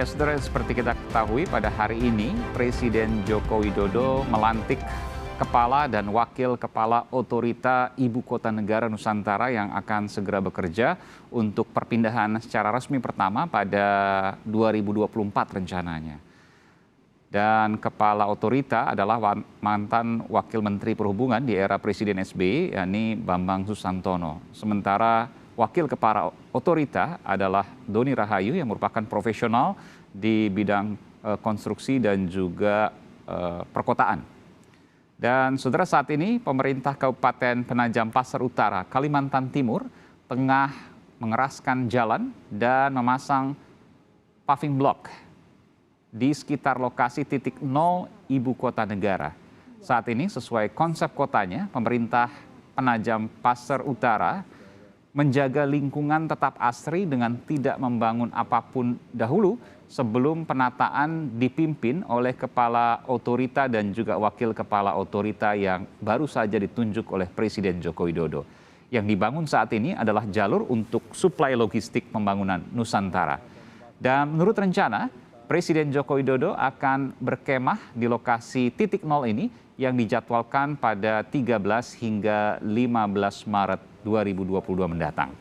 Ya, saudara, seperti kita ketahui pada hari ini Presiden Joko Widodo melantik kepala dan wakil kepala otorita Ibu Kota Negara Nusantara yang akan segera bekerja untuk perpindahan secara resmi pertama pada 2024 rencananya. Dan kepala otorita adalah mantan Wakil Menteri Perhubungan di era Presiden SBY, yakni Bambang Susantono. Sementara Wakil Kepala Otorita adalah Doni Rahayu yang merupakan profesional di bidang konstruksi dan juga perkotaan. Dan saudara, saat ini pemerintah Kabupaten Penajam Pasar Utara, Kalimantan Timur tengah mengeraskan jalan dan memasang paving block di sekitar lokasi titik nol Ibu Kota Negara. Saat ini sesuai konsep kotanya, pemerintah Penajam Pasar Utara menjaga lingkungan tetap asri dengan tidak membangun apapun dahulu sebelum penataan dipimpin oleh kepala otorita dan juga wakil kepala otorita yang baru saja ditunjuk oleh Presiden Joko Widodo. Yang dibangun saat ini adalah jalur untuk suplai logistik pembangunan Nusantara. Dan menurut rencana, Presiden Joko Widodo akan berkemah di lokasi titik nol ini yang dijadwalkan pada 13 hingga 15 Maret 2022 mendatang.